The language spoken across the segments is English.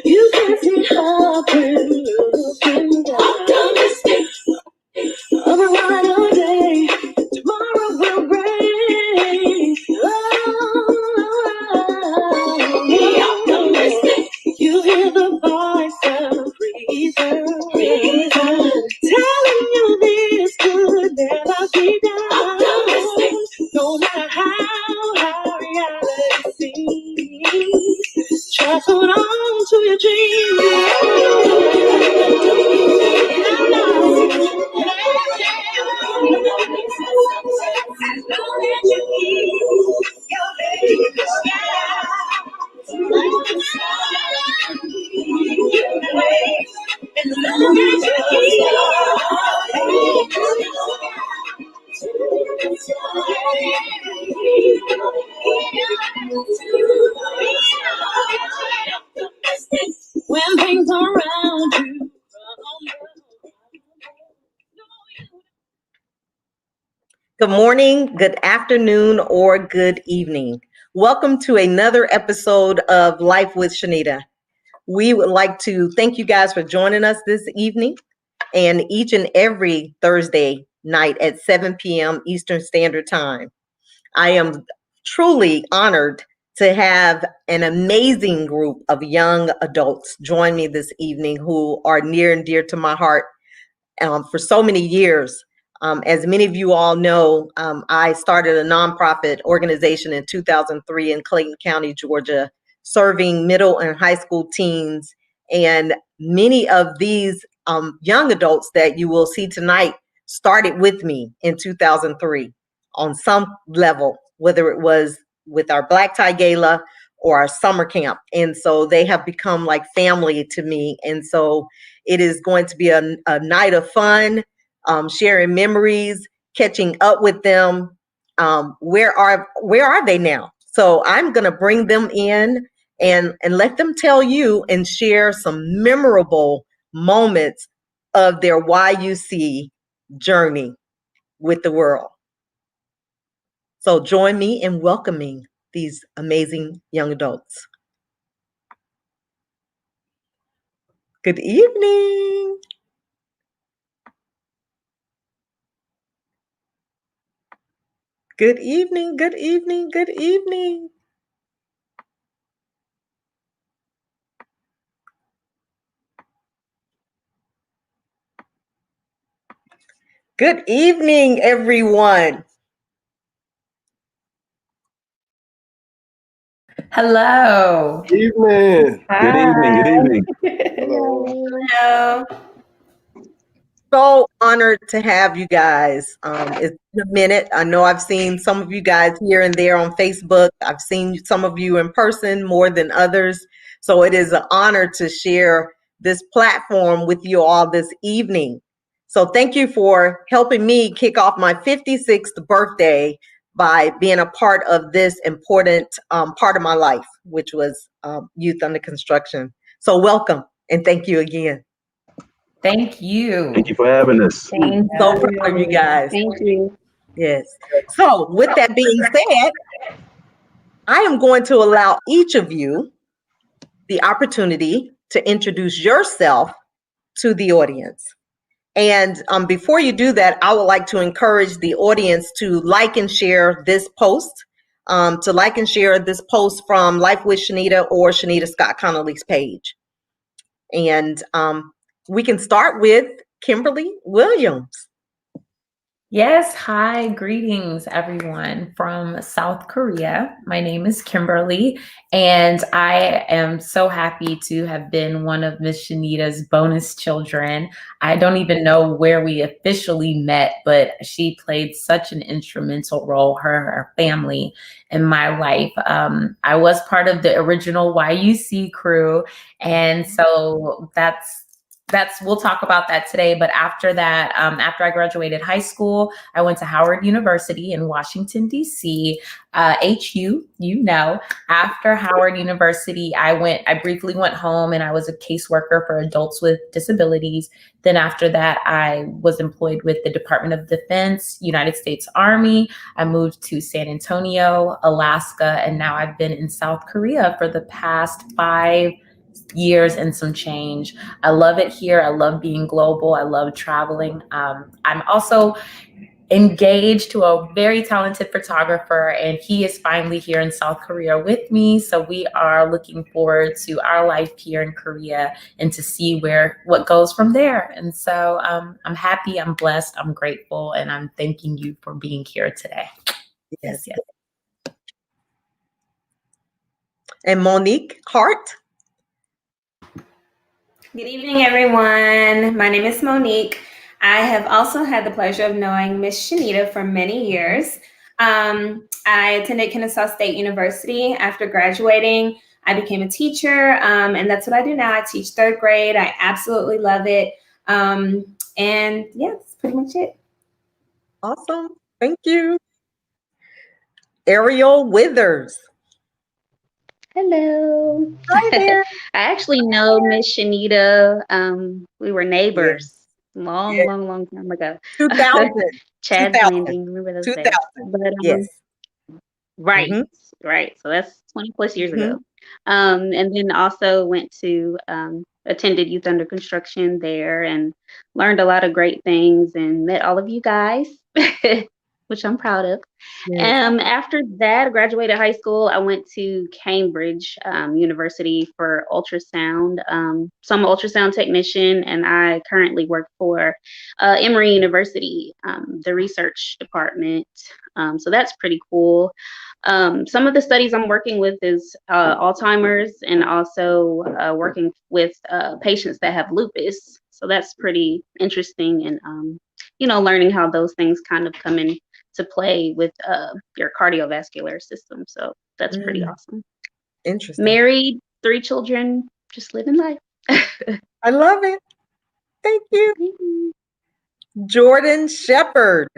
You can see how we're looking down. Of a brighter day, tomorrow will bring. You hear the voice of reason telling you this could never be done. No matter how reality seems, just hold on to your when things around you. Good morning, good afternoon, or good evening. Welcome to another episode of Life with Shenita. We would like to thank you guys for joining us this evening and each and every Thursday night at 7 p.m. Eastern Standard Time. I am truly honored to have an amazing group of young adults join me this evening who are near and dear to my heart for so many years. As many of you all know, I started a nonprofit organization in 2003 in Clayton County, Georgia, serving middle and high school teens. And many of these young adults that you will see tonight started with me in 2003 on some level, whether it was with our Black Tie Gala or our summer camp. And so they have become like family to me. And so it is going to be a night of fun, sharing memories, catching up with them. Where are they now? So I'm going to bring them in and let them tell you and share some memorable moments of their Y.U.C journey with the world. So join me in welcoming these amazing young adults. Good evening. Good evening, good evening, good evening. Good evening, everyone. Hello. Good evening. Hi. Good evening. Good evening. Hello. So honored to have you guys. It's been a minute. I know I've seen some of you guys here and there on Facebook. I've seen some of you in person more than others. So it is an honor to share this platform with you all this evening. So thank you for helping me kick off my 56th birthday by being a part of this important part of my life, which was youth under construction. So welcome and thank you again. Thank you. Thank you for having us. So proud of you guys. Thank you. Yes. So with that being said, I am going to allow each of you the opportunity to introduce yourself to the audience. And before you do that, I would like to encourage the audience to like and share this post, from Life with Shenita or Shenita Scott Connolly's page. And we can start with Kimberly Williams. Yes. Hi. Greetings, everyone from South Korea. My name is Kimberly, and I am so happy to have been one of Miss Shenita's bonus children. I don't even know where we officially met, but she played such an instrumental role, her family, in my life. I was part of the original Y.U.C crew, and so that's we'll talk about that today. But after that, after I graduated high school, I went to Howard University in Washington, D.C. HU, after Howard University, I briefly went home and I was a caseworker for adults with disabilities. Then after that, I was employed with the Department of Defense, United States Army. I moved to San Antonio, Alaska, and now I've been in South Korea for the past 5 years and some change. I love it here. I love being global. I love traveling. I'm also engaged to a very talented photographer, and he is finally here in South Korea with me. So we are looking forward to our life here in Korea and to see what goes from there. And so I'm happy, I'm blessed, I'm grateful, and I'm thanking you for being here today. Yes. And Monique Hart. Good evening, everyone. My name is Monique. I have also had the pleasure of knowing Miss Shenita for many years. I attended Kennesaw State University. After graduating, I became a teacher, and that's what I do now. I teach 3rd grade. I absolutely love it. And yeah, that's pretty much it. Awesome. Thank you. Ariel Withers. Hello. Hi there. I actually know Miss Shenita. We were neighbors long time ago. 2000. Chad's 2000. Landing, remember those 2000. days? But Yes. right. So that's 20 plus years ago. And then also went to attended Youth Under Construction there and learned a lot of great things and met all of you guys, which I'm proud of. Yes. After that, I graduated high school. I went to Cambridge University for ultrasound. So I'm an ultrasound technician, and I currently work for Emory University, the research department. So that's pretty cool. Some of the studies I'm working with is Alzheimer's and also working with patients that have lupus. So that's pretty interesting and, learning how those things kind of come in to play with your cardiovascular system. So that's pretty awesome. Interesting. Married, 3 children, just living life. I love it. Thank you. Jordan Shepherd.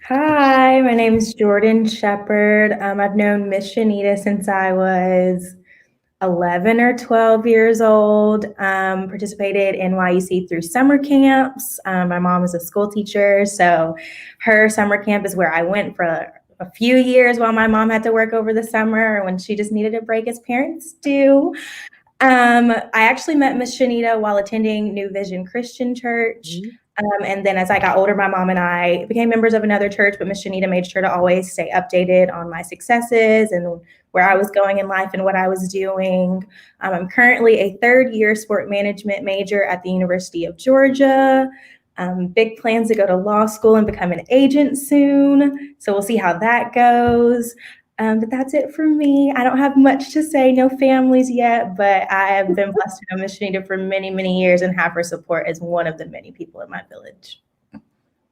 Hi, my name is Jordan Shepherd. I've known Miss Shenita since I was 11 or 12 years old. Participated in Y.U.C through summer camps. My mom is a school teacher, so her summer camp is where I went for a few years while my mom had to work over the summer when she just needed a break, as parents do. I actually met Miss Shenita while attending New Vision Christian Church. And then as I got older, my mom and I became members of another church, but Miss Shenita made sure to always stay updated on my successes and where I was going in life and what I was doing. I'm currently a 3rd year sport management major at the University of Georgia. Big plans to go to law school and become an agent soon. So we'll see how that goes. But that's it for me. I don't have much to say, no families yet, but I have been blessed to know Miss Shenita for many, many years and have her support as one of the many people in my village.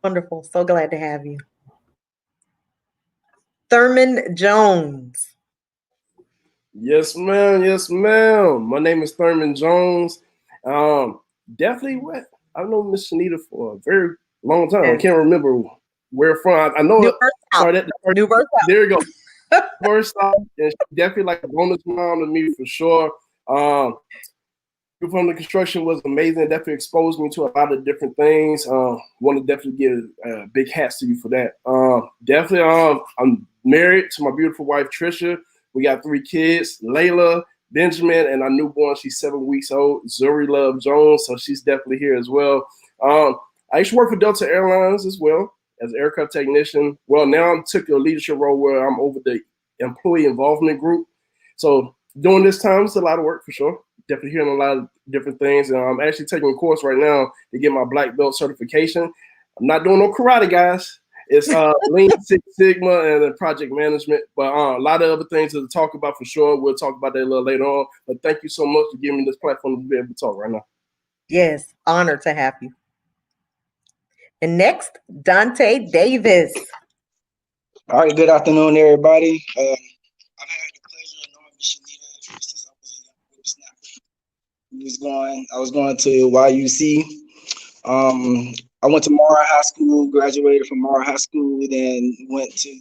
Wonderful. So glad to have you. Thurman Jones. Yes, ma'am. Yes, ma'am. My name is Thurman Jones. Definitely I've known Miss Shenita for a very long time. I can't remember where from. I know New Birth Out. There you go. First off, and she definitely like a bonus mom to me for sure. From the construction was amazing. Definitely exposed me to a lot of different things. Want to definitely give big hats to you for that. Definitely, I'm married to my beautiful wife Trisha. We got 3 kids: Layla, Benjamin, and our newborn. She's 7 weeks old, Zuri Love Jones. So she's definitely here as well. I used to work for Delta Airlines as well as an aircraft technician. Well, now I took a leadership role where I'm over the employee involvement group. So during this time, it's a lot of work for sure. Definitely hearing a lot of different things. And I'm actually taking a course right now to get my black belt certification. I'm not doing no karate, guys. It's Lean Six Sigma and project management, but a lot of other things to talk about for sure. We'll talk about that a little later on. But thank you so much for giving me this platform to be able to talk right now. Yes, honored to have you. And next, Dante Davis. All right, good afternoon, everybody. I've had the pleasure of knowing Miss Shenita since I was a young whippersnapper. I was going to Y.U.C. I went to Mara High School, graduated from Mara High School, then went to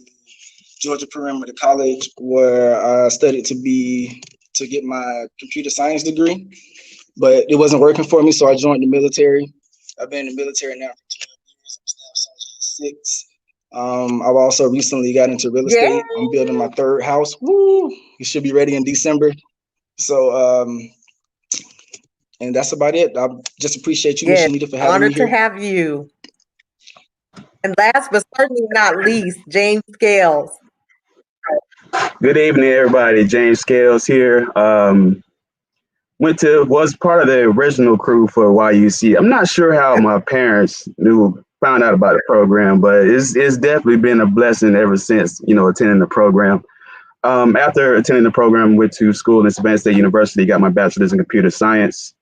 Georgia Perimeter College, where I studied to get my computer science degree, but it wasn't working for me, so I joined the military. I've been in the military now for 12 years. I'm Staff Sergeant 6. I've also recently got into real estate. I'm building my third house. Woo! It should be ready in December. So, and that's about it. I just appreciate you, Ms. Yes, Shenita, for having me honored to here. have you. And last but certainly not least, James Scales. Good evening, everybody. James Scales here. Was part of the original crew for Y.U.C. I'm not sure how my parents found out about the program, but it's definitely been a blessing ever since, attending the program. After attending the program, went to school in Savannah State University, got my bachelor's in computer science.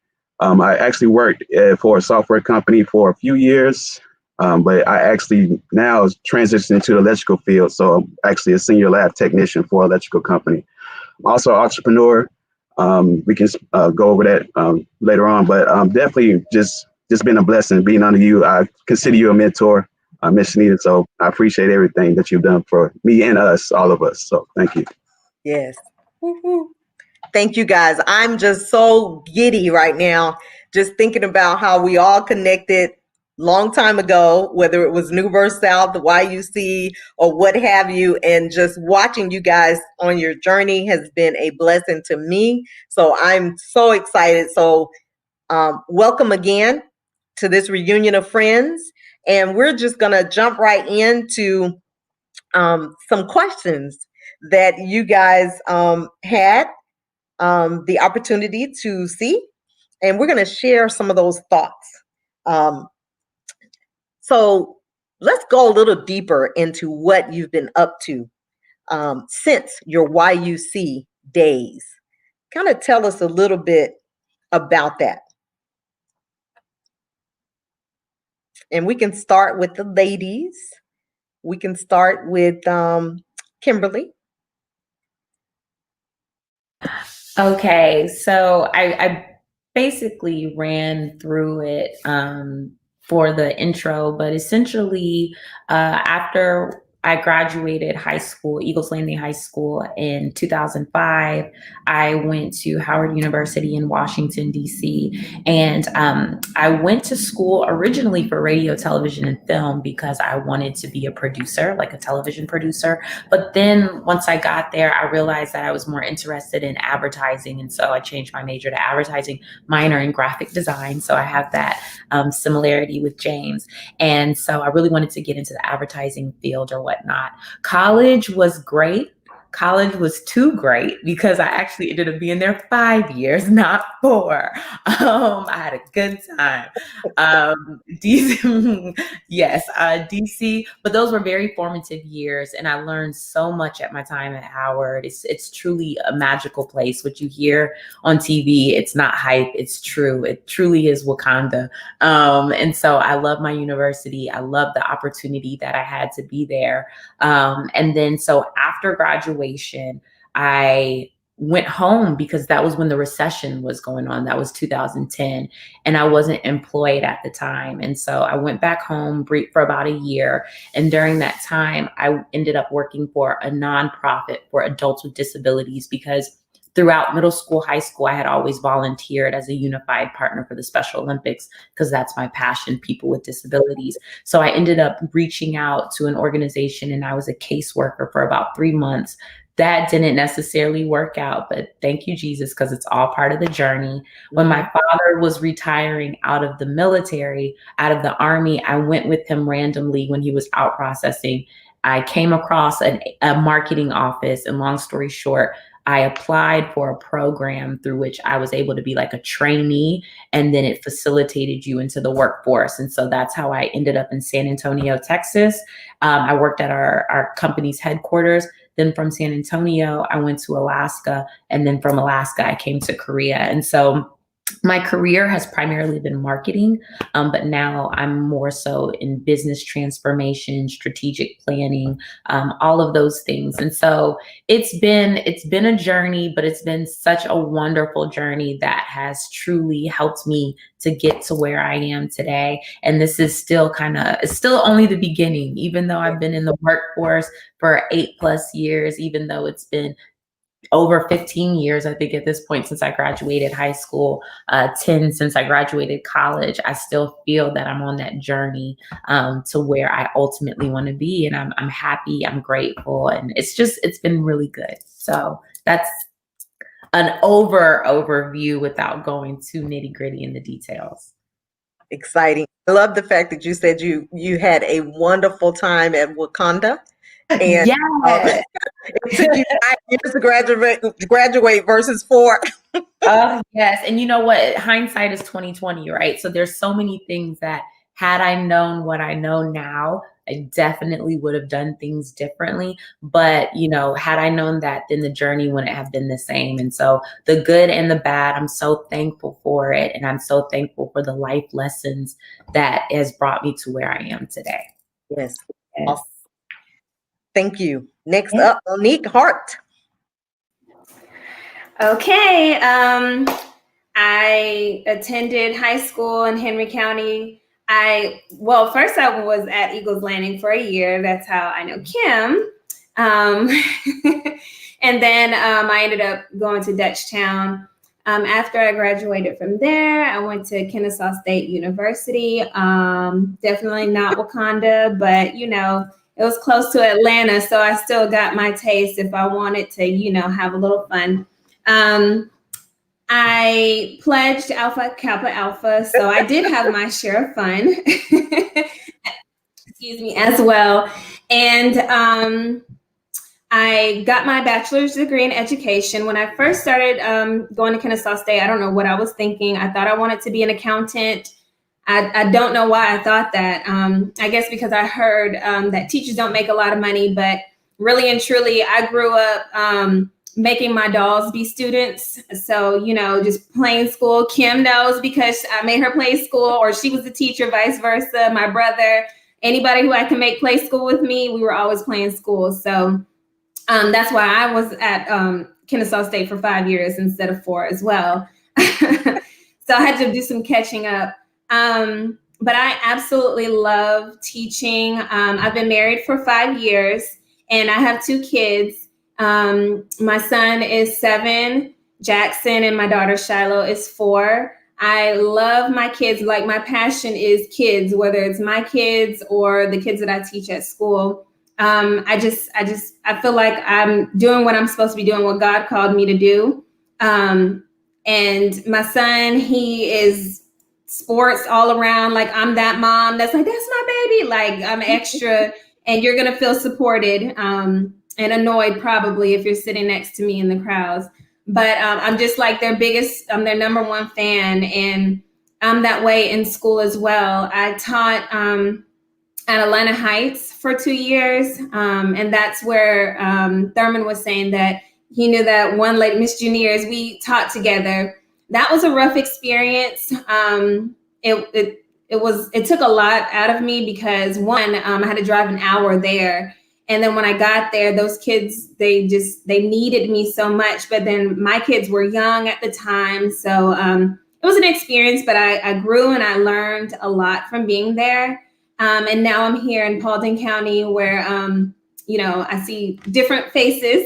I actually worked for a software company for a few years, but I actually now transitioned into the electrical field. So I'm actually a senior lab technician for an electrical company. I'm also an entrepreneur. We can go over that later on, but definitely just been a blessing being under you. I consider you a mentor, Ms. Shenita. So I appreciate everything that you've done for me and us, all of us. So thank you. Yes. Woo-hoo. Thank you, guys. I'm just so giddy right now, just thinking about how we all connected long time ago, whether it was New Verse South, the Y.U.C, or what have you, and just watching you guys on your journey has been a blessing to me. So I'm so excited. So welcome again to this reunion of friends. And we're just going to jump right into some questions that you guys had the opportunity to see, and we're going to share some of those thoughts. So let's go a little deeper into what you've been up to since your Y.U.C days. Kind of tell us a little bit about that. And we can start with the ladies. We can start with Kimberly. Okay, so I basically ran through it for the intro, but essentially after I graduated high school, Eagles Landing High School in 2005, I went to Howard University in Washington, D.C. And I went to school originally for radio, television, and film because I wanted to be a producer, like a television producer. But then once I got there, I realized that I was more interested in advertising. And so I changed my major to advertising, minor in graphic design. So I have that similarity with James. And so I really wanted to get into the advertising field or whatnot. College was great. College was too great because I actually ended up being there 5 years, not 4. I had a good time. DC, yes, DC, but those were very formative years, and I learned so much at my time at Howard. It's truly a magical place. What you hear on TV, it's not hype, it's true. It truly is Wakanda. And so I love my university. I love the opportunity that I had to be there. And then so after graduation, I went home because that was when the recession was going on. That was 2010. And I wasn't employed at the time. And so I went back home for about a year. And during that time, I ended up working for a nonprofit for adults with disabilities because throughout middle school, high school, I had always volunteered as a unified partner for the Special Olympics because that's my passion, people with disabilities. So I ended up reaching out to an organization and I was a caseworker for about 3 months. That didn't necessarily work out, but thank you, Jesus, because it's all part of the journey. When my father was retiring out of the military, out of the Army, I went with him randomly when he was out processing. I came across a marketing office, and long story short, I applied for a program through which I was able to be like a trainee, and then it facilitated you into the workforce. And so that's how I ended up in San Antonio, Texas. I worked at our company's headquarters. Then from San Antonio, I went to Alaska. And then from Alaska, I came to Korea. And so my career has primarily been marketing, but now I'm more so in business transformation, strategic planning, all of those things. And so it's been a journey, but it's been such a wonderful journey that has truly helped me to get to where I am today. And this is still it's still only the beginning, even though I've been in the workforce for 8+ years, even though it's been over 15 years, I think, at this point, since I graduated high school, 10 since I graduated college. I still feel that I'm on that journey to where I ultimately want to be. And I'm happy, I'm grateful. And it's been really good. So that's an overview without going too nitty gritty in the details. Exciting. I love the fact that you said you had a wonderful time at Wakanda. And Yeah. it took you 5 years to graduate versus 4. Yes. And you know what? Hindsight is 2020, right? So there's so many things that had I known what I know now, I definitely would have done things differently. But, had I known that, then the journey wouldn't have been the same. And so the good and the bad, I'm so thankful for it. And I'm so thankful for the life lessons that has brought me to where I am today. Yes. Yes. Awesome. Thank you. Next up, Monique Hart. Okay. I attended high school in Henry County. First I was at Eagles Landing for a year. That's how I know Kim. And then I ended up going to Dutchtown. After I graduated from there, I went to Kennesaw State University. Definitely not Wakanda, but it was close to Atlanta, so I still got my taste if I wanted to, have a little fun. I pledged Alpha Kappa Alpha, so I did have my share of fun. Excuse me, as well. And I got my bachelor's degree in education. When I first started going to Kennesaw State, I don't know what I was thinking. I thought I wanted to be an accountant. I don't know why I thought that. I guess because I heard that teachers don't make a lot of money, but really and truly, I grew up making my dolls be students. So, just playing school. Kim knows because I made her play school, or she was the teacher, vice versa. My brother, anybody who I can make play school with me, we were always playing school. So that's why I was at Kennesaw State for 5 years instead of 4 as well. So I had to do some catching up. But I absolutely love teaching. I've been married for 5 years and I have 2 kids. My son is 7, Jackson, and my daughter Shiloh is 4. I love my kids. Like, my passion is kids, whether it's my kids or the kids that I teach at school. I feel like I'm doing what I'm supposed to be doing, what God called me to do. And my son, he is sports all around. Like, I'm that mom that's like, that's my baby. Like, I'm extra, and you're going to feel supported and annoyed probably if you're sitting next to me in the crowds. But I'm just like I'm their number one fan. And I'm that way in school as well. I taught at Atlanta Heights for 2 years. And that's where Thurman was saying that he knew that one lady, Miss Juniors, we taught together. That was a rough experience. It took a lot out of me because one, I had to drive an hour there. And then when I got there, those kids, they needed me so much. But then my kids were young at the time. So it was an experience, but I grew and I learned a lot from being there. And now I'm here in Paulding County where, I see different faces,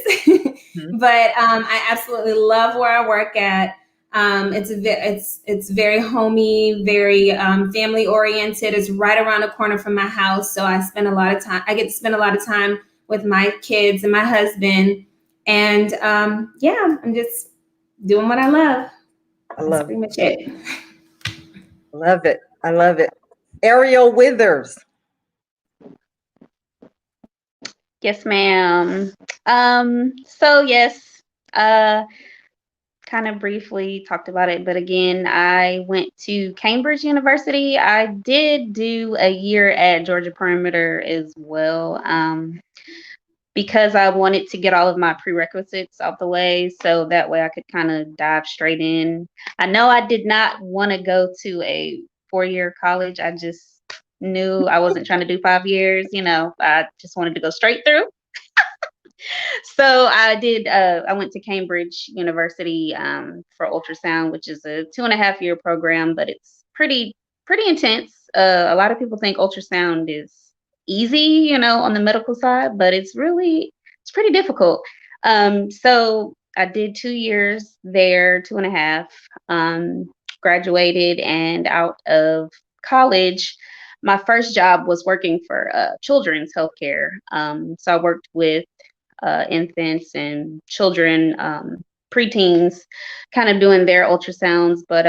but I absolutely love where I work at. It's very homey, very family oriented. It's right around the corner from my house. So I get to spend a lot of time with my kids and my husband. And I'm just doing what I love. That's pretty much it. Love it. I love it. Ariel Withers. Yes, ma'am. So yes, kind of briefly talked about it, but again, I went to Cambridge University. I did do a year at Georgia Perimeter as well. because I wanted to get all of my prerequisites out the way so that way I could kind of dive straight in. I know I did not want to go to a 4-year college. I just knew I wasn't trying to do 5 years. I just wanted to go straight through. So I did. I went to Cambridge University for ultrasound, which is a 2.5-year program, but it's pretty intense. A lot of people think ultrasound is easy, on the medical side, but it's pretty difficult. So I did 2 years there, 2.5. Graduated, and out of college, my first job was working for children's healthcare. So I worked with infants and children, preteens, kind of doing their ultrasounds. But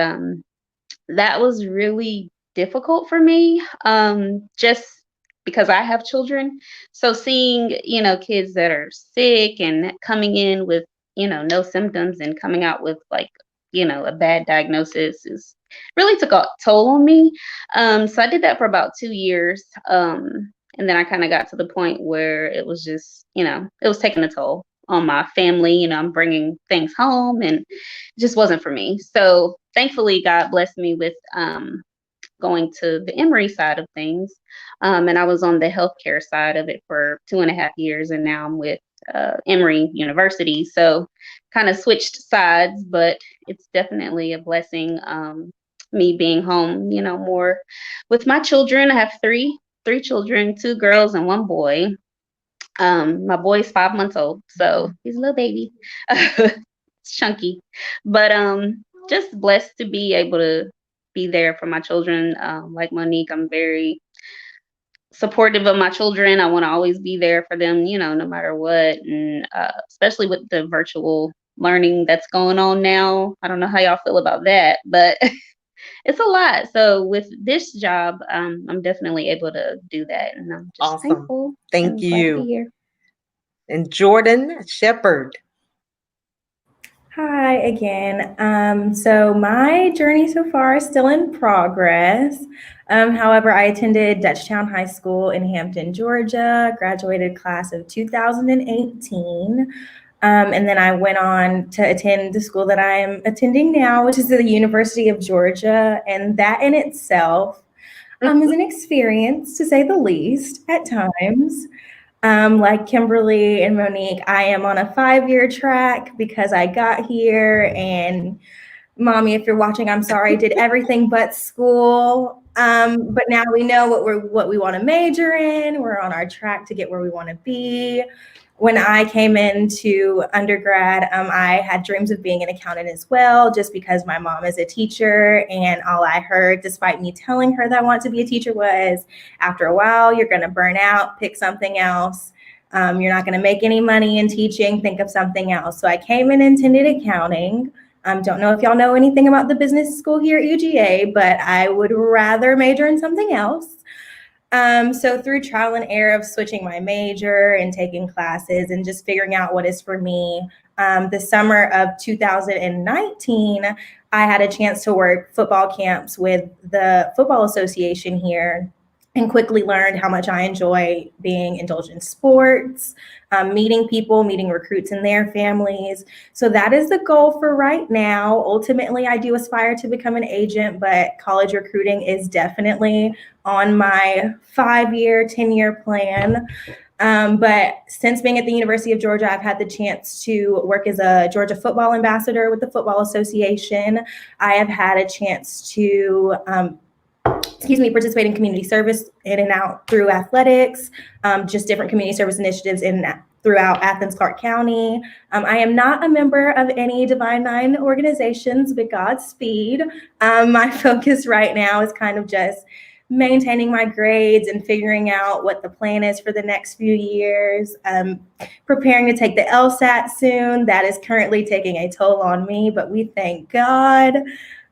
that was really difficult for me, just because I have children. So seeing, kids that are sick and coming in with, no symptoms and coming out with like, a bad diagnosis is really took a toll on me. So I did that for about 2 years. And then I kind of got to the point where it was just, it was taking a toll on my family. I'm bringing things home and it just wasn't for me. So thankfully, God blessed me with going to the Emory side of things. And I was on the healthcare side of it for 2.5 years. And now I'm with Emory University. So kind of switched sides, but it's definitely a blessing. Me being home, more with my children. I have three children, 2 girls and 1 boy. My boy's 5 months old, so he's a little baby. It's chunky, but just blessed to be able to be there for my children. Like Monique, I'm very supportive of my children. I want to always be there for them, no matter what, and especially with the virtual learning that's going on now. I don't know how y'all feel about that, but it's a lot. So with this job, I'm definitely able to do that, and I'm just Awesome. thankful. Thank and glad to be you. here. And Jordan Shepherd. Hi again. So my journey so far is still in progress. However, I attended Dutchtown High School in Hampton, Georgia, graduated class of 2018. And then I went on to attend the school that I am attending now, which is the University of Georgia. And that in itself is an experience, to say the least, at times. Like Kimberly and Monique, I am on a 5-year track because I got here, and Mommy, if you're watching, I'm sorry, I did everything but school. But now we know what we want to major in. We're on our track to get where we want to be. When I came into undergrad, I had dreams of being an accountant as well, just because my mom is a teacher, and all I heard, despite me telling her that I want to be a teacher, was after a while, you're going to burn out, pick something else. You're not going to make any money in teaching, think of something else. So I came in and intended accounting. Don't know if y'all know anything about the business school here at UGA, but I would rather major in something else. So through trial and error of switching my major and taking classes and just figuring out what is for me, the summer of 2019, I had a chance to work football camps with the Football Association here, and quickly learned how much I enjoy being indulged in sports, meeting people, meeting recruits and their families. So that is the goal for right now. Ultimately, I do aspire to become an agent, but college recruiting is definitely on my 5-year, 10-year plan. But since being at the University of Georgia, I've had the chance to work as a Georgia football ambassador with the Football Association. I have had a chance to participate in community service in and out through athletics, just different community service initiatives throughout Athens, Clarke County. I am not a member of any Divine Nine organizations, but Godspeed. My focus right now is kind of just maintaining my grades and figuring out what the plan is for the next few years. Preparing to take the LSAT soon. That is currently taking a toll on me, but we thank God.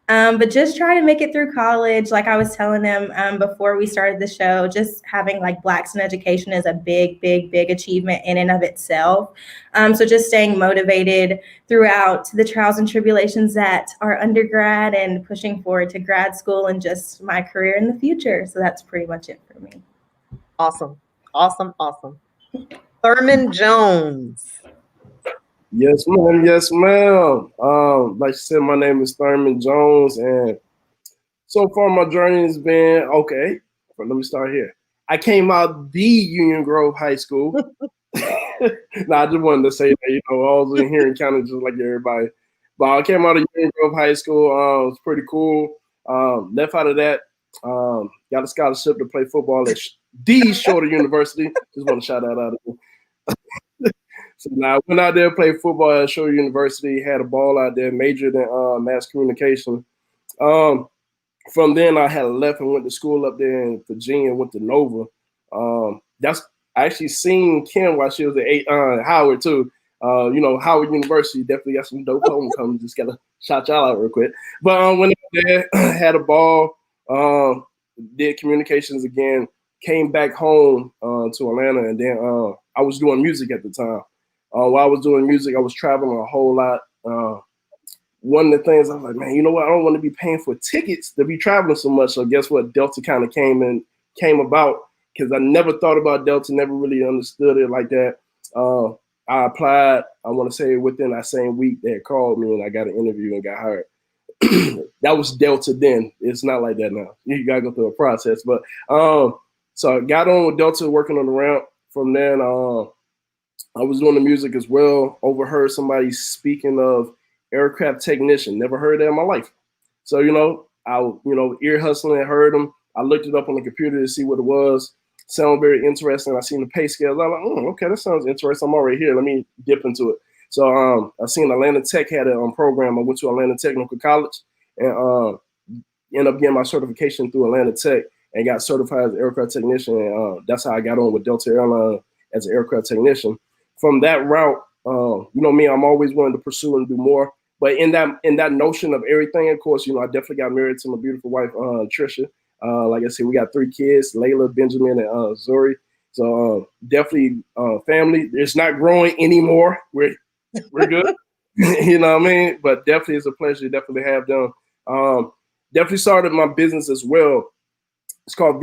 But just try to make it through college. Like I was telling them before we started the show, just having like Blacks in education is a big, big, big achievement in and of itself. So just staying motivated throughout the trials and tribulations that are undergrad and pushing forward to grad school and just my career in the future. So that's pretty much it for me. Awesome. Awesome. Awesome. Thurman Jones. Yes, ma'am. Yes, ma'am. Like you said, my name is Thurman Jones, and so far my journey has been okay. But let me start here. I came out the Union Grove High School. I just wanted to say that, I was in here in County just like everybody. But I came out of Union Grove High School. It was pretty cool. Left out of that, got a scholarship to play football at the Shorter University. Just want to shout that out. So now I went out there, played football at Shore University, had a ball out there, majored in mass communication. From then I had left and went to school up there in Virginia, went to Nova. That's I actually seen Kim while she was at Howard too. Howard University definitely got some dope homecoming. Just gotta shout y'all out real quick. But went up there, had a ball, did communications again, came back home to Atlanta, and then I was doing music at the time. While I was doing music, I was traveling a whole lot. One of the things I was like, man, you know what? I don't want to be paying for tickets to be traveling so much. So guess what? Delta kind of came about because I never thought about Delta, never really understood it like that. I applied. I want to say within that same week they had called me and I got an interview and got hired. That was Delta then. It's not like that now. You gotta go through a process. But so I got on with Delta, working on the ramp. From then, I was doing the music as well. Overheard somebody speaking of aircraft technician. Never heard that in my life. So, I ear hustling, heard them. I looked it up on the computer to see what it was. Sound very interesting. I seen the pay scales. I'm like, okay, that sounds interesting. I'm already here. Let me dip into it. So I seen Atlanta Tech had a program. I went to Atlanta Technical College and ended up getting my certification through Atlanta Tech and got certified as an aircraft technician. And that's how I got on with Delta Airlines as an aircraft technician. From that route, me, I'm always wanting to pursue and do more. But in that notion of everything, of course, I definitely got married to my beautiful wife, Trisha. Like I said, we got 3 kids, Layla, Benjamin, and Zuri. So definitely family. It's not growing anymore. We're good. You know what I mean? But definitely it's a pleasure to definitely have them. Definitely started my business as well. It's called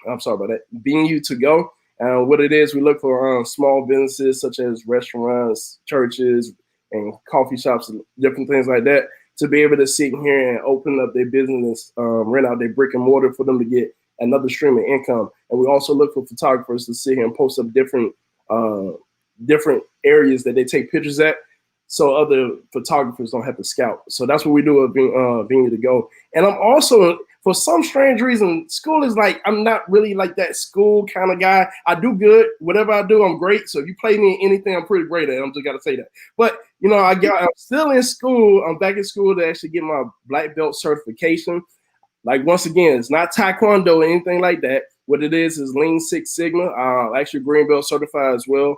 I'm sorry about that. Being You to Go. What it is, we look for small businesses such as restaurants, churches, and coffee shops, and different things like that, to be able to sit here and open up their business, rent out their brick and mortar for them to get another stream of income. And we also look for photographers to sit here and post up different areas that they take pictures at, so other photographers don't have to scout. So that's what we do at Being You to Go. And I'm also, for some strange reason, school is like, I'm not really like that school kind of guy. I do good. Whatever I do, I'm great. So if you play me in anything, I'm pretty great at it. I'm just got to say that. But, I'm still in school. I'm back in school to actually get my black belt certification. Like, once again, it's not Taekwondo or anything like that. What it is Lean Six Sigma. Actually green belt certified as well.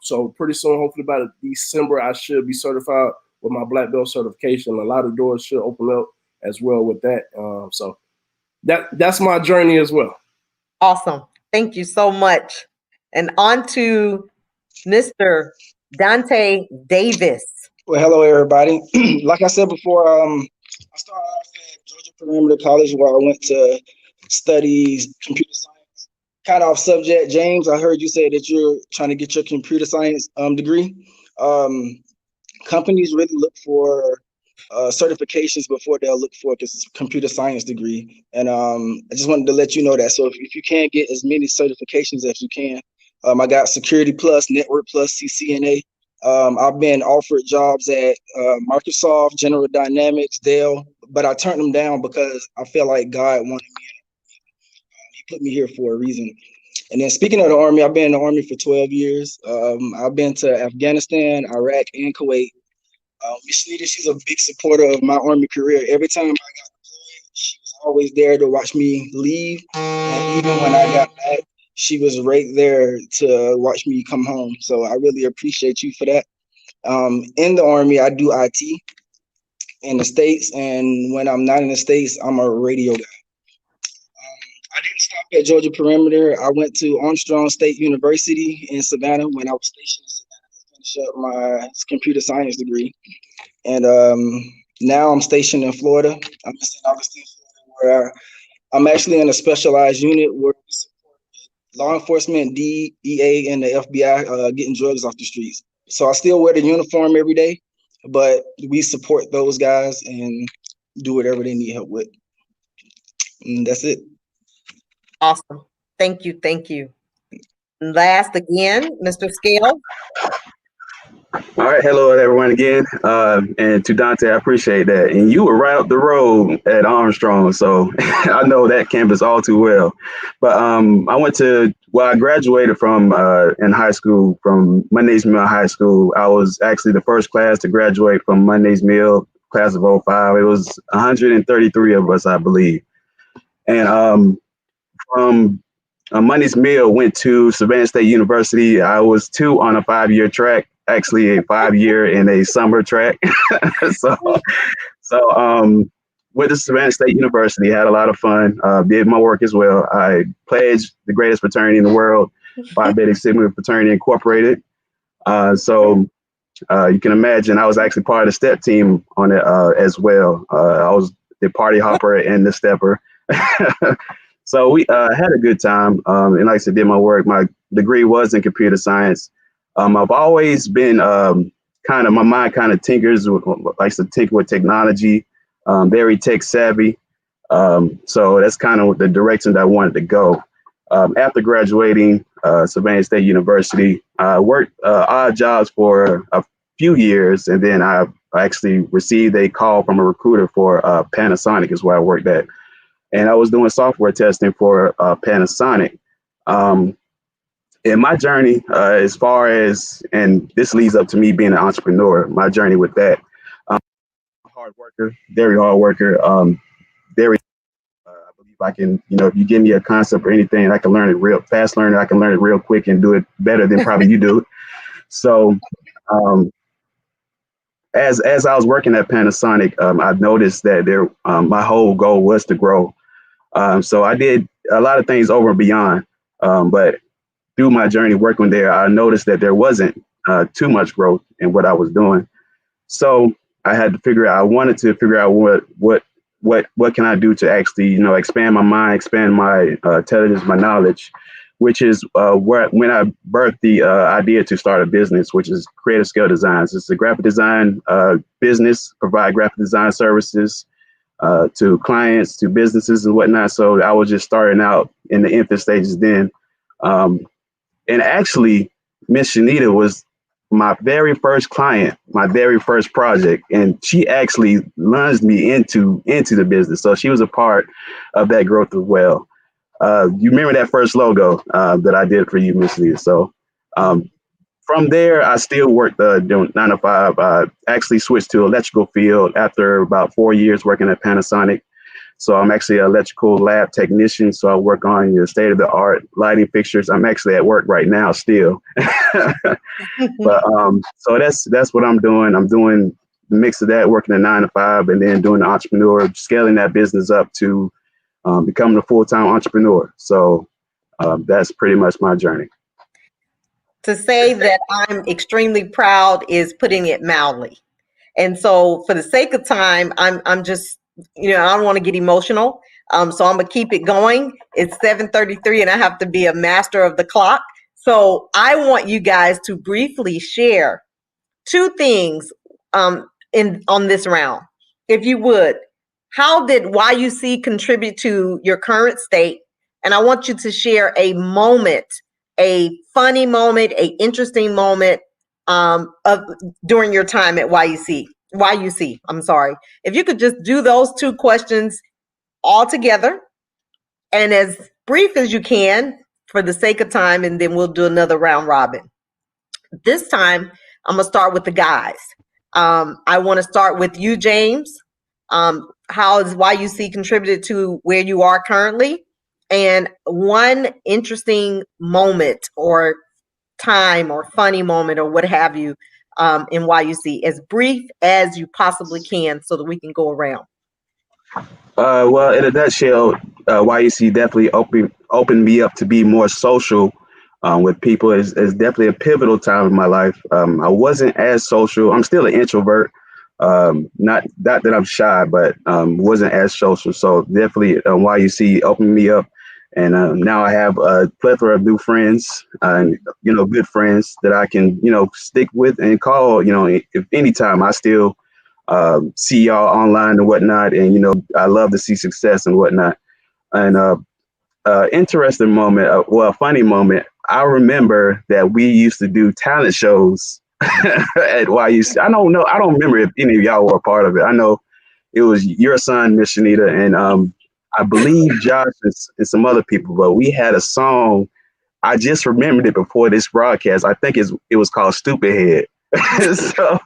So pretty soon, hopefully by December, I should be certified with my black belt certification. A lot of doors should open up as well with that. So that's my journey as well. Awesome. Thank you so much. And on to Mr. Dante Davis. Well, hello, everybody. Like I said before, I started off at Georgia Perimeter College where I went to study computer science. Kind of off subject, James, I heard you say that you're trying to get your computer science degree. Companies really look for certifications before they'll look for a computer science degree. And I just wanted to let you know that. So if you can get as many certifications as you can, I got Security Plus, Network Plus, CCNA. I've been offered jobs at Microsoft, General Dynamics, Dell, but I turned them down because I feel like God wanted me. He put me here for a reason. And then speaking of the Army, I've been in the Army for 12 years. I've been to Afghanistan, Iraq, and Kuwait. Miss Shenita, she's a big supporter of my Army career. Every time I got deployed, she was always there to watch me leave. And even when I got back, she was right there to watch me come home. So I really appreciate you for that. In the Army, I do IT in the States. And when I'm not in the States, I'm a radio guy. I didn't stop at Georgia Perimeter. I went to Armstrong State University in Savannah when I was stationed in Savannah to finish up my computer science degree. And now I'm stationed in Florida. I'm in St. Augustine, Florida, where I'm actually in a specialized unit where we support law enforcement, DEA, and the FBI getting drugs off the streets. So I still wear the uniform every day, but we support those guys and do whatever they need help with. And that's it. Awesome. Thank you. Thank you. Last again, Mr. Scale. All right, hello everyone again, and to Dante, I appreciate that. And you were right up the road at Armstrong, so I know that campus all too well. But I graduated from in high school from Mondays Mill High School. I was actually the first class to graduate from Mondays Mill, class of '05. It was 133 of us, I believe, and from Mondays Mill went to Savannah State University. I was two on a 5-year track, actually a 5-year and a summer track. so went to Savannah State University, had a lot of fun, did my work as well. I pledged the greatest fraternity in the world, Phi Beta Sigma Fraternity Incorporated. So you can imagine I was actually part of the step team on it as well. I was the party hopper and the stepper. So we had a good time, and like I said, did my work. My degree was in computer science. I've always been my mind kind of tinkers, likes to tinker with technology, very tech savvy. So that's kind of the direction that I wanted to go. After graduating Savannah State University, I worked odd jobs for a few years, and then I actually received a call from a recruiter for Panasonic, is where I worked at. And I was doing software testing for Panasonic. In my journey, as far as, and this leads up to me being an entrepreneur, my journey with that, hard worker, very hard worker, very, I believe I can, if you give me a concept or anything, I can learn it real fast learner. I can learn it real quick and do it better than probably you do. So as I was working at Panasonic, I noticed that my whole goal was to grow. So I did a lot of things over and beyond, but through my journey working there, I noticed that there wasn't too much growth in what I was doing. So I wanted to figure out what can I do to actually, expand my mind, expand my intelligence, my knowledge, which is when I birthed the idea to start a business, which is Creative Scale Designs. It's a graphic design business, provide graphic design services to clients, to businesses and whatnot. So I was just starting out in the infant stages then. And actually, Miss Shenita was my very first client, my very first project. And she actually lunged me into the business. So she was a part of that growth as well. You remember that first logo that I did for you, Miss Shenita. So from there, I still worked doing 9 to 5. I actually switched to electrical field after about 4 years working at Panasonic. So I'm actually an electrical lab technician. So I work on your state-of-the-art lighting fixtures. I'm actually at work right now still. But so that's what I'm doing. I'm doing the mix of that, working at 9 to 5, and then doing the entrepreneur, scaling that business up to becoming a full-time entrepreneur. So that's pretty much my journey. To say that I'm extremely proud is putting it mildly. And so for the sake of time, I'm just, I don't want to get emotional. So I'm gonna keep it going. It's 7:33 and I have to be a master of the clock. So I want you guys to briefly share 2 things on this round. If you would, how did Y.U.C contribute to your current state? And I want you to share a moment, a funny moment, a interesting moment during your time at Y.U.C. I'm sorry. If you could just do those 2 questions all together and as brief as you can for the sake of time, and then we'll do another round robin. This time, I'm gonna start with the guys. I want to start with you, James. How has Y.U.C contributed to where you are currently? And one interesting moment or time or funny moment or what have you in Y.U.C, as brief as you possibly can so that we can go around. Well, in a nutshell, Y.U.C definitely opened me up to be more social with people. It's definitely a pivotal time in my life. I wasn't as social. I'm still an introvert. Not that I'm shy, but wasn't as social. So definitely Y.U.C opened me up And now I have a plethora of new friends, and good friends that I can stick with and call. If anytime I still see y'all online and whatnot, and I love to see success and whatnot. And interesting moment, well, funny moment. I remember that we used to do talent shows at Y.U.C. I don't remember if any of y'all were a part of it. I know it was your son, Miss Shenita, and I believe Josh and some other people, but we had a song. I just remembered it before this broadcast. I think it was called Stupid Head. so,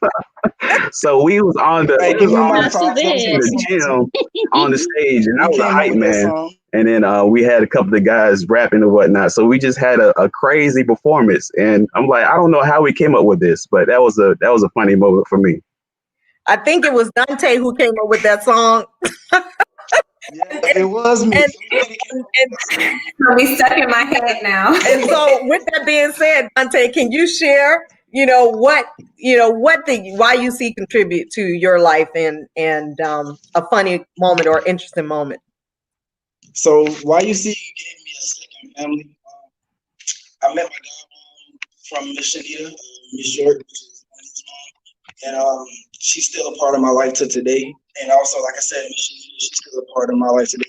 so we was on the Hey, we give was me on my Not the, too props. That was in my bad. the song too. gym on the stage, and I We was a came up hype with that man. song. And then we had a couple of guys rapping and whatnot. So we just had a crazy performance. And I'm like, I don't know how we came up with this, but that was a funny moment for me. I think it was Dante who came up with that song. Yeah, it was me. And, Somebody came up and, with that song. So we stuck in my head now. and so with that being said, Dante, can you share, what the YUC contribute to your life and a funny moment or interesting moment? So Y.U.C. gave me a second family. I met my godmom from Miss Shenita, Miss York, which is Monique's mom, and she's still a part of my life to today. And also, like I said, Miss Shenita, she's still a part of my life today.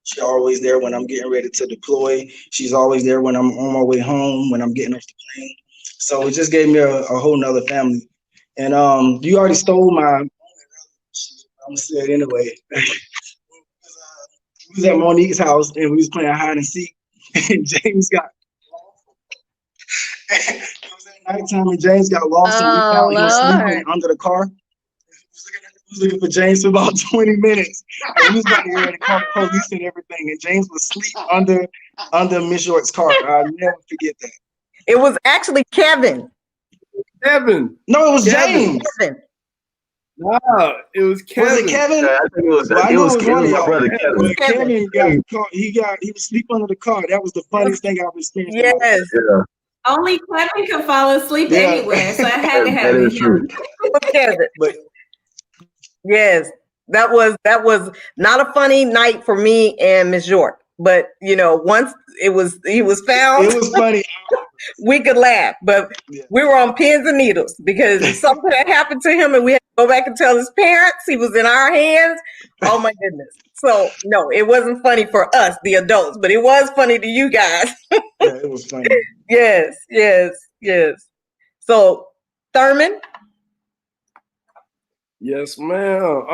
She's always there when I'm getting ready to deploy. She's always there when I'm on my way home, when I'm getting off the plane. So it just gave me a whole nother family. And you already stole my. I'm gonna say it anyway. We was at Monique's house and we was playing hide and seek, and James got it was at nighttime and James got lost and we Oh found him sleeping Lord. under the car. We was looking for James for about 20 minutes. And we was about to get ready to call the police and everything. And James was asleep under Miss York's car. I'll never forget that. It was actually Kevin. Kevin. No, it was Kevin. James. Kevin. Nah, it was Kevin. Was it Kevin? I think it was. Well, I It know was it was one of my y'all. brother Kevin. But Kevin. Kevin got caught. He was asleep under the car. That was the funniest thing I've experienced in my life. Yes, Yeah, Only Kevin could fall asleep Yeah. anywhere, so I had to have that been is true. him. it was Kevin. But Yes, that was not a funny night for me and Miss York. But once he was found, it was funny. we could laugh. But Yeah. we were on pins and needles because if something had happened to him and we had to go back and tell his parents he was in our hands. Oh my goodness. So no, it wasn't funny for us, the adults, but it was funny to you guys. Yeah, it was funny. Yes, yes, yes. So Thurman, Yes, ma'am.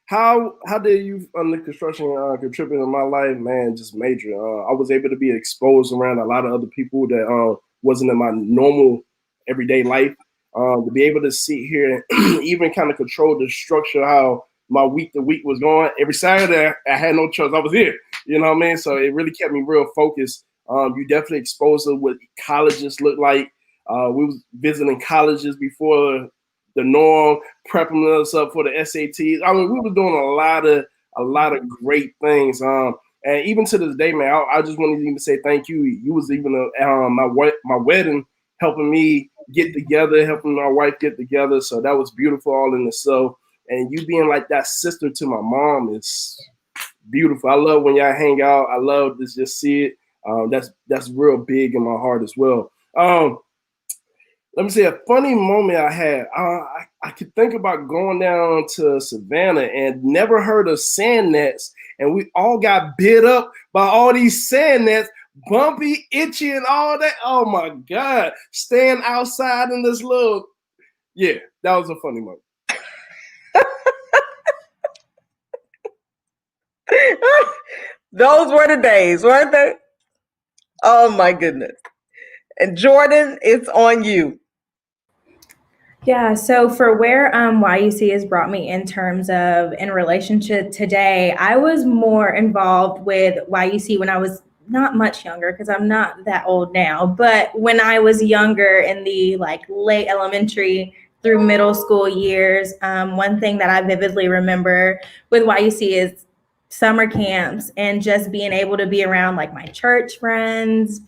How did you under construction contribute in my life, man? Just major. I was able to be exposed around a lot of other people that wasn't in my normal everyday life. To be able to sit here and even kind of control the structure of how my week to week was going. Every Saturday, I had no choice. I was here. You know what I mean? So it really kept me real focused. You definitely exposed to what colleges look like. We was visiting colleges before the norm, prepping us up for the SATs. I mean, we were doing a lot of great things. And even to this day, man, I just wanted to even say thank you. You was even my wedding, helping me get together, helping my wife get together. So that was beautiful all in itself. And you being like that sister to my mom is beautiful. I love when y'all hang out. I love to just see it. That's real big in my heart as well. Let me say a funny moment I had. I could think about going down to Savannah and never heard of sand nets, and we all got bit up by all these sand nets, bumpy, itchy, and all that. Oh my God! Staying outside in this little, yeah, that was a funny moment. those were the days, weren't they? Oh my goodness. And Jordan, it's on you. Yeah, so for where YUC has brought me in terms of in relationship today, I was more involved with YUC when I was not much younger because I'm not that old now, but when I was younger in the like late elementary through middle school years, one thing that I vividly remember with YUC is summer camps and just being able to be around like my church friends,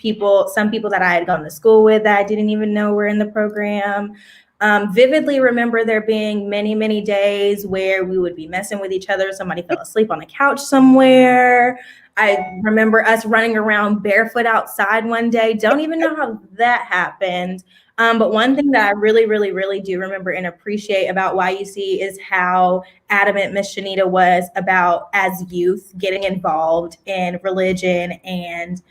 some people that I had gone to school with that I didn't even know were in the program. Vividly remember there being many, many days where we would be messing with each other. Somebody fell asleep on the couch somewhere. I remember us running around barefoot outside one day. Don't even know how that happened. But one thing that I really, really, really do remember and appreciate about Y.U.C is how adamant Miss Shenita was about, as youth, getting involved in religion and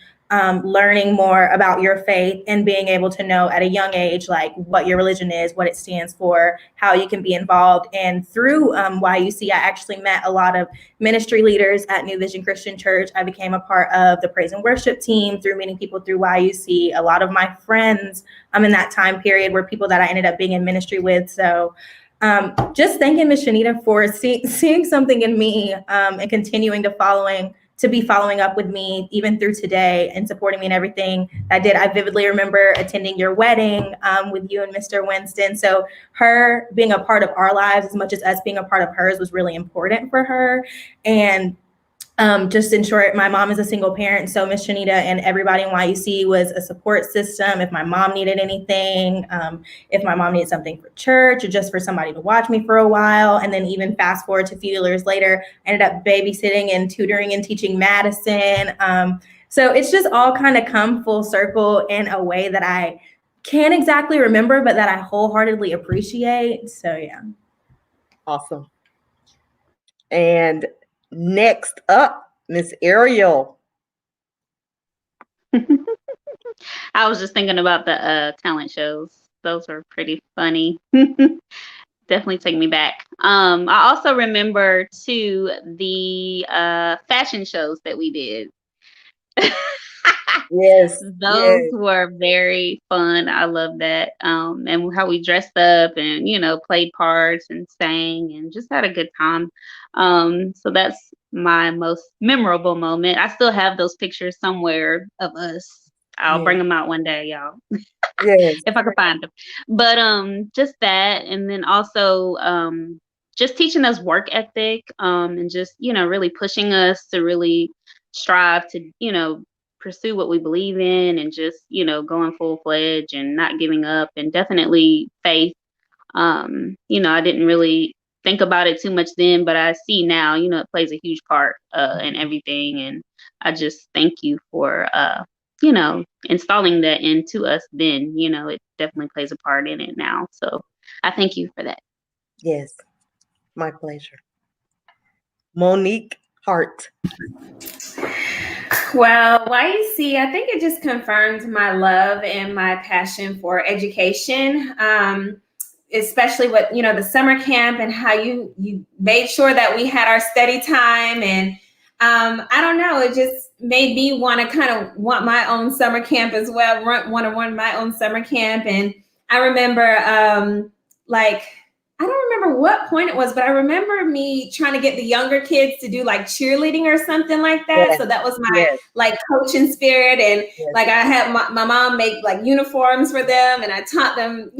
learning more about your faith and being able to know at a young age, like what your religion is, what it stands for, how you can be involved. And through Y.U.C, I actually met a lot of ministry leaders at New Vision Christian Church. I became a part of the praise and worship team through meeting people through Y.U.C. A lot of my friends in that time period were people that I ended up being in ministry with. So just thanking Miss Shenita for seeing something in me and continuing to be following up with me even through today and supporting me in everything I did. I vividly remember attending your wedding with you and Mr. Winston. So her being a part of our lives as much as us being a part of hers was really important for her. And just in short, my mom is a single parent, so Miss Shenita and everybody in Y.U.C was a support system. If my mom needed anything, if my mom needed something for church or just for somebody to watch me for a while, and then even fast forward to a few years later, I ended up babysitting and tutoring and teaching Madison. So it's just all kind of come full circle in a way that I can't exactly remember, but that I wholeheartedly appreciate. So yeah. Awesome. And next up, Miss Ariel. I was just thinking about the talent shows. Those were pretty funny. Definitely take me back. I also remember too the fashion shows that we did. Yes. Those were very fun. I love that. And how we dressed up and, played parts and sang and just had a good time. So that's my most memorable moment. I still have those pictures somewhere of us. I'll bring them out one day, y'all. Yes. If I could find them. But just that, and then also just teaching us work ethic, and just, really pushing us to really strive to, pursue what we believe in, and just, going full fledged and not giving up, and definitely faith. I didn't really think about it too much then, but I see now, it plays a huge part in everything. And I just thank you for installing that into us then. It definitely plays a part in it now. So I thank you for that. Yes, my pleasure. Monique Hart. Well, Y.U.C, I think it just confirmed my love and my passion for education, especially with, the summer camp and how you made sure that we had our study time. And I don't know, it just made me want to kind of want my own summer camp as well, want to run my own summer camp. And I remember I don't remember what point it was, but I remember me trying to get the younger kids to do like cheerleading or something like that. Yes. So that was my like coaching spirit. And like I had my mom make like uniforms for them, and I taught them,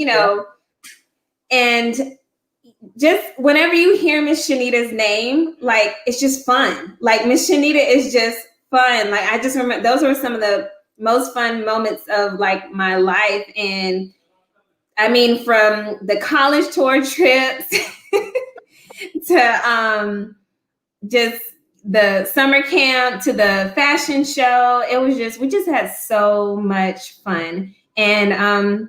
and just whenever you hear Miss Shenita's name, like it's just fun. Like Miss Shenita is just fun. Like I just remember those were some of the most fun moments of like my life. And I mean, from the college tour trips to just the summer camp to the fashion show, we just had so much fun. And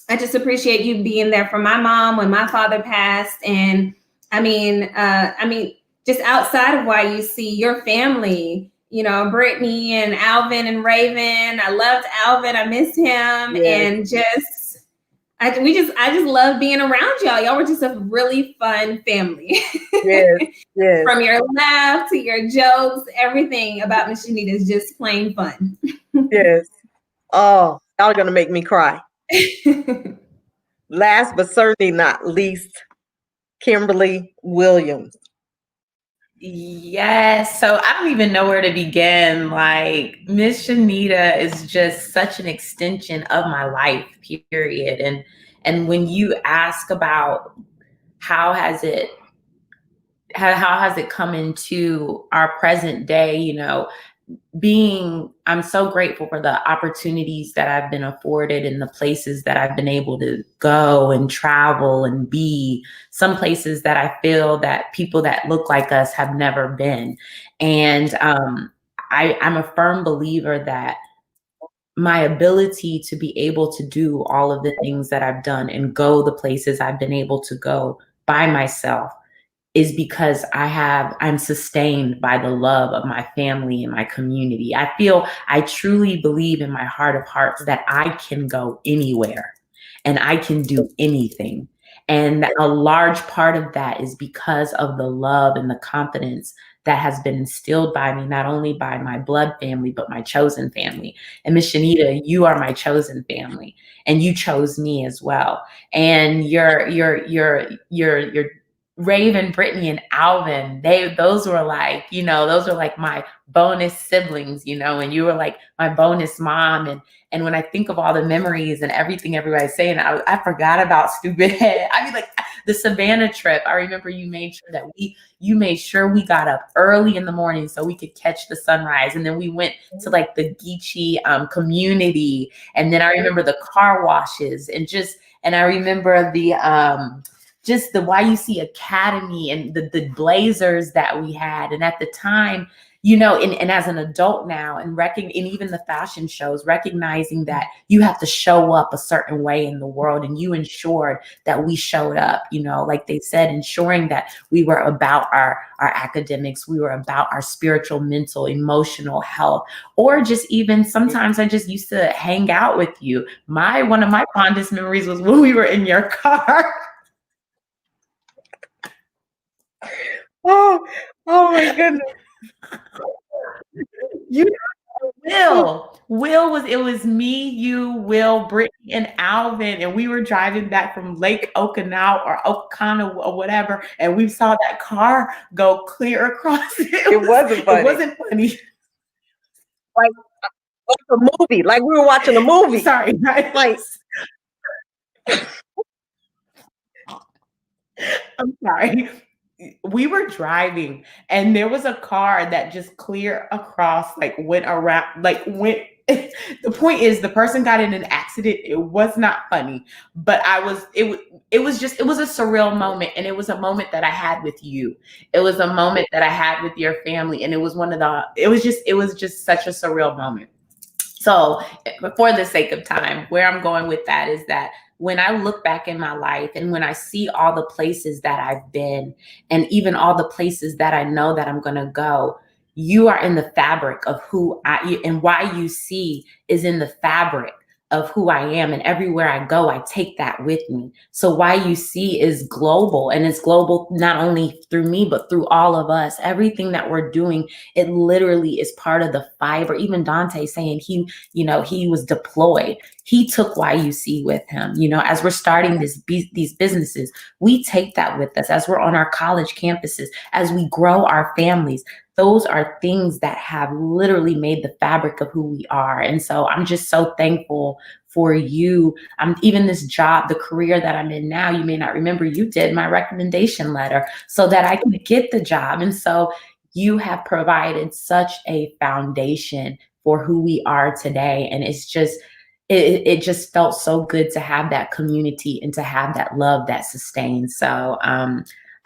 I just appreciate you being there for my mom when my father passed. And I mean, just outside of Y.U.C, your family, Brittany and Alvin and Raven. I loved Alvin. I miss him. And I just love being around y'all. Y'all were just a really fun family. Yes. From your laugh to your jokes, everything about Miss Shenita is just plain fun. Yes. Oh, y'all are gonna make me cry. Last but certainly not least, Kimberly Williams. Yes. So I don't even know where to begin. Like Miss Shenita is just such an extension of my life, period. And when you ask about how has it come into our present day, I'm so grateful for the opportunities that I've been afforded and the places that I've been able to go and travel and be, some places that I feel that people that look like us have never been. And I'm a firm believer that my ability to be able to do all of the things that I've done and go the places I've been able to go by myself is because I'm sustained by the love of my family and my community. I truly believe in my heart of hearts that I can go anywhere and I can do anything. And a large part of that is because of the love and the confidence that has been instilled by me, not only by my blood family, but my chosen family. And Miss Shenita, you are my chosen family, and you chose me as well. And your Raven, Brittany, and Alvin, those were like my bonus siblings, and you were like my bonus mom. And when I think of all the memories and everything everybody's saying, I forgot about Stupid Head. I mean, like the Savannah trip, I remember you made sure we got up early in the morning so we could catch the sunrise. And then we went to like the Geechee community. And then I remember the car washes and I remember just the Y.U.C Academy and the blazers that we had. And at the time, and as an adult now and even the fashion shows, recognizing that you have to show up a certain way in the world, and you ensured that we showed up, like they said, ensuring that we were about our academics, we were about our spiritual, mental, emotional health, or just even sometimes I just used to hang out with you. One of my fondest memories was when we were in your car. Oh my goodness. It was me, you, Will, Brittany, and Alvin, and we were driving back from Lake Okanau or whatever, and we saw that car go clear across. It wasn't funny. It wasn't funny. Like a movie, like we were watching a movie. Sorry, right? Like, I'm sorry. We were driving and there was a car that just clear across, like went around, the point is the person got in an accident. It was not funny, but it was a surreal moment. And it was a moment that I had with you. It was a moment that I had with your family. And it was it was just such a surreal moment. So for the sake of time, where I'm going with that is that when I look back in my life and when I see all the places that I've been and even all the places that I know that I'm going to go, you are in the fabric of and Y.U.C is in the fabric of who I am. And everywhere I go, I take that with me. So Y.U.C is global, and it's global not only through me, but through all of us. Everything that we're doing, it literally is part of the fiber. Even Dante saying he was deployed. He took Y.U.C with him. As we're starting these businesses, we take that with us as we're on our college campuses, as we grow our families. Those are things that have literally made the fabric of who we are. And so I'm just so thankful for you. Even this job, the career that I'm in now, you may not remember, you did my recommendation letter so that I could get the job. And so you have provided such a foundation for who we are today. And it's just, it just felt so good to have that community and to have that love that sustains. So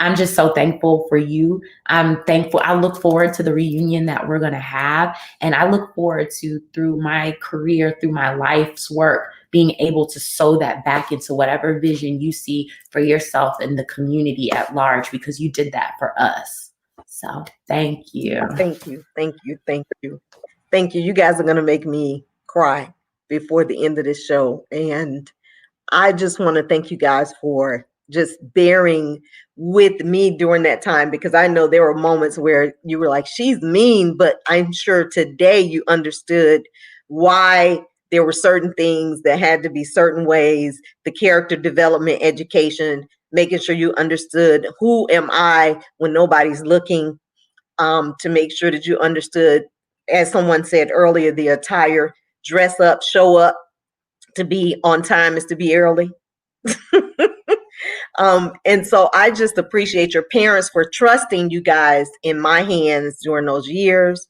I'm just so thankful for you. I'm thankful. I look forward to the reunion that we're going to have. And I look forward to, through my career, through my life's work, being able to sew that back into whatever vision you see for yourself and the community at large, because you did that for us. So thank you. Thank you. Thank you. Thank you. Thank you. You guys are going to make me cry before the end of this show. And I just want to thank you guys for just bearing with me during that time, because I know there were moments where you were like, she's mean, but I'm sure today you understood why there were certain things that had to be certain ways, the character development, education, making sure you understood who am I when nobody's looking, to make sure that you understood, as someone said earlier, the attire, dress up, show up. To be on time is to be early. And so I just appreciate your parents for trusting you guys in my hands during those years.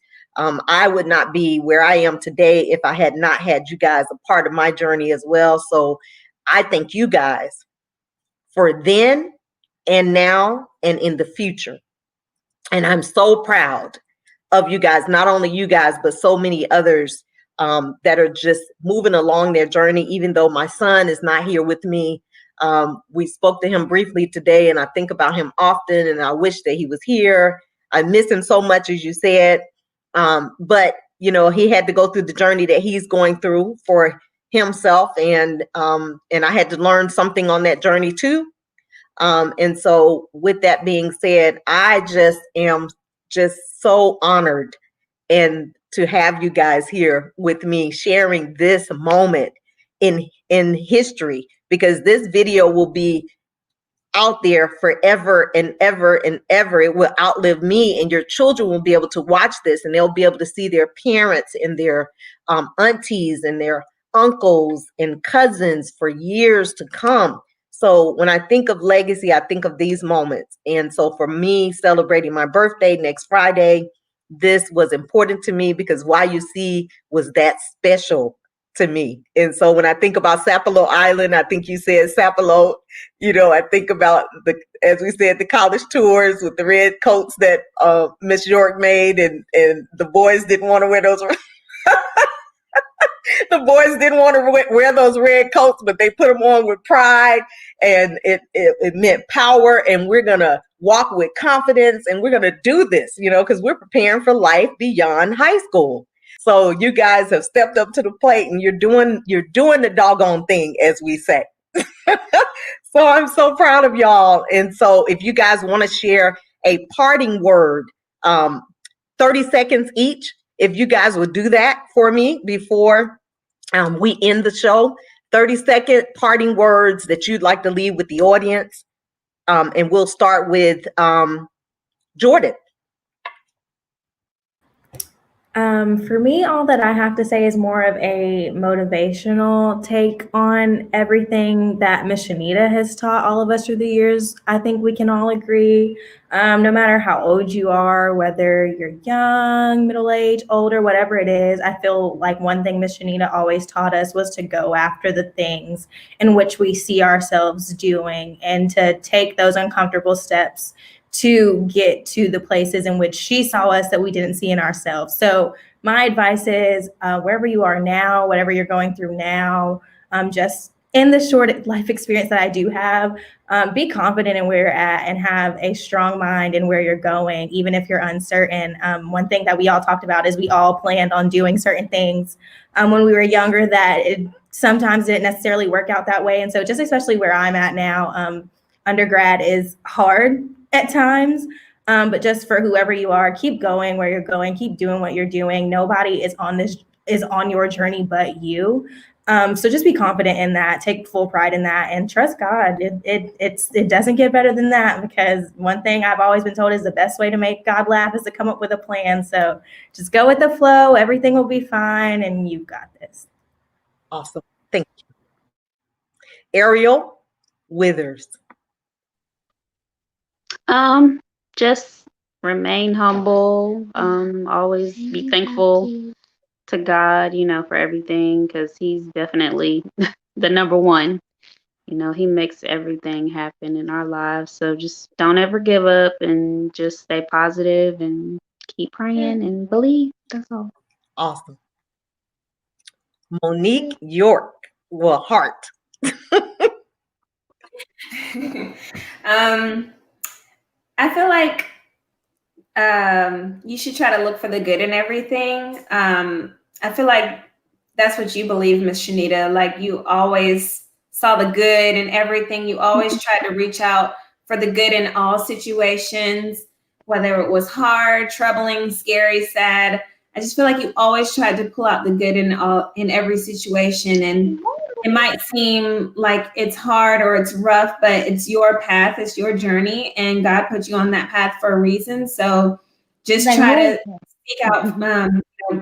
I would not be where I am today if I had not had you guys a part of my journey as well. So I thank you guys for then and now and in the future. And I'm so proud of you guys, not only you guys, but so many others that are just moving along their journey, even though my son is not here with me. We spoke to him briefly today, and I think about him often, and I wish that he was here. I miss him so much, as you said. But, you know, he had to go through the journey that he's going through for himself, and I had to learn something on that journey too. And so with that being said, I just am just so honored and to have you guys here with me sharing this moment in history, because this video will be out there forever and ever and ever. It will outlive me, and your children will be able to watch this, and they'll be able to see their parents and their aunties and their uncles and cousins for years to come. So when I think of legacy, I think of these moments. And so for me, celebrating my birthday next Friday, this was important to me because Y.U.C was that special to me. And so when I think about Sapelo Island, I think you said Sapelo, you know, I think about as we said, the college tours with the red coats that Miss York made, and the boys didn't want to wear those. The boys didn't want to wear those red coats, but they put them on with pride, and it meant power. And we're gonna walk with confidence, and we're gonna do this, you know, because we're preparing for life beyond high school. So you guys have stepped up to the plate, and you're doing the doggone thing, as we say. So I'm so proud of y'all. And so if you guys want to share a parting word, 30 seconds each, if you guys would do that for me before we end the show. 30-second parting words that you'd like to leave with the audience. And we'll start with Jordan. For me, all that I have to say is more of a motivational take on everything that Miss Shenita has taught all of us through the years. I think we can all agree, no matter how old you are, whether you're young, middle-aged, older, whatever it is, I feel like one thing Miss Shenita always taught us was to go after the things in which we see ourselves doing and to take those uncomfortable steps to get to the places in which she saw us that we didn't see in ourselves. So my advice is wherever you are now, whatever you're going through now, just in the short life experience that I do have, be confident in where you're at and have a strong mind in where you're going, even if you're uncertain. One thing that we all talked about is we all planned on doing certain things when we were younger that it sometimes didn't necessarily work out that way. And so just especially where I'm at now, undergrad is hard at times, but just for whoever you are, keep going where you're going, keep doing what you're doing. Nobody is on your journey but you. So just be confident in that, take full pride in that, and trust God. It doesn't get better than that, because one thing I've always been told is the best way to make God laugh is to come up with a plan. So just go with the flow, everything will be fine, and you've got this. Awesome. Thank you. Ariel Withers. Just remain humble. Always be thankful to God, you know, for everything, because He's definitely the number one. You know, He makes everything happen in our lives. So just don't ever give up, and just stay positive and keep praying and believe. That's all. Awesome. Monique York. Well, Hart. I feel like you should try to look for the good in everything. I feel like that's what you believe, Miss Shenita. Like, you always saw the good in everything. You always tried to reach out for the good in all situations, whether it was hard, troubling, scary, sad. I just feel like you always tried to pull out the good in every situation. And it might seem like it's hard or it's rough, but it's your path, it's your journey, and God put you on that path for a reason. So just try to speak out,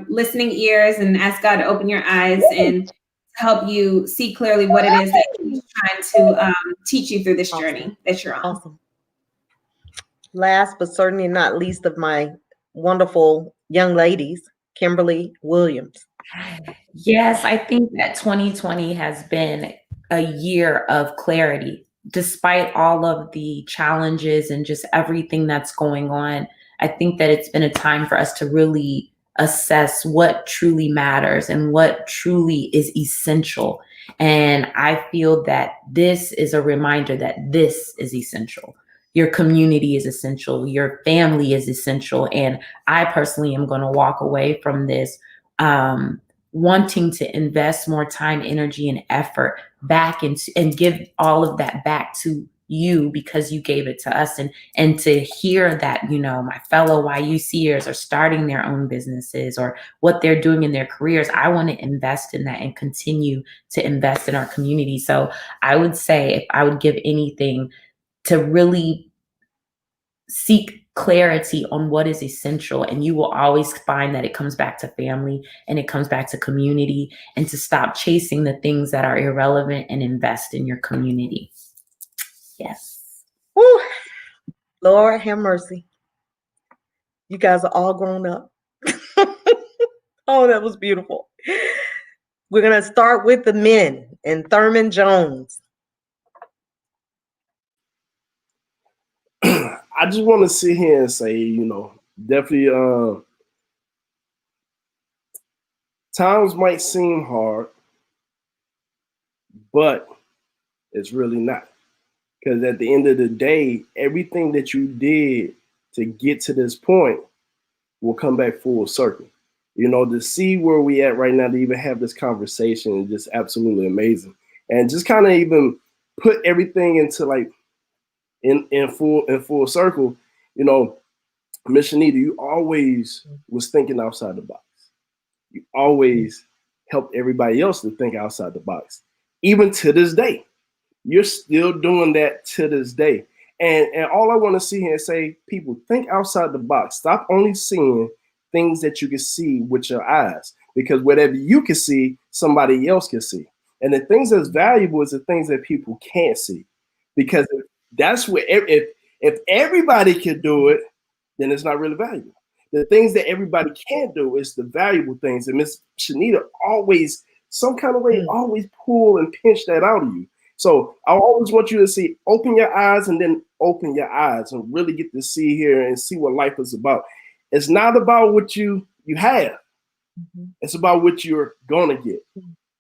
listening ears, and ask God to open your eyes and help you see clearly what it is that He's trying to teach you through this journey that you're on. Awesome. Last but certainly not least of my wonderful young ladies, Kimberly Williams. Yes, I think that 2020 has been a year of clarity. Despite all of the challenges and just everything that's going on, I think that it's been a time for us to really assess what truly matters and what truly is essential. And I feel that this is a reminder that this is essential. Your community is essential, your family is essential. And I personally am going to walk away from this wanting to invest more time, energy, and effort back into and give all of that back to you because you gave it to us, and to hear that, you know, my fellow Y.U.Cers are starting their own businesses or what they're doing in their careers. I want to invest in that and continue to invest in our community. So I would say, if I would give anything, to really seek clarity on what is essential, and you will always find that it comes back to family and it comes back to community, and to stop chasing the things that are irrelevant and invest in your community. Yes. Woo. Lord have mercy. You guys are all grown up. Oh, that was beautiful. We're going to start with the men and Thurman Jones. I just want to sit here and say, you know, definitely times might seem hard, but it's really not. Because at the end of the day, everything that you did to get to this point will come back full circle. You know, to see where we at right now, to even have this conversation is just absolutely amazing. And just kind of even put everything into like in full circle, you know, Miss Shenita, you always was thinking outside the box. You always helped everybody else to think outside the box. Even to this day, you're still doing that to this day. And all I want to see here is say, people, think outside the box. Stop only seeing things that you can see with your eyes, because whatever you can see, somebody else can see. And the things that's valuable is the things that people can't see, because that's where if everybody can do it, then it's not really valuable. The things that everybody can't do is the valuable things. And Miss Shenita always, some kind of way, always pull and pinch that out of you. So I always want you to see, open your eyes and then open your eyes and really get to see here and see what life is about. It's not about what you have. It's about what you're going to get.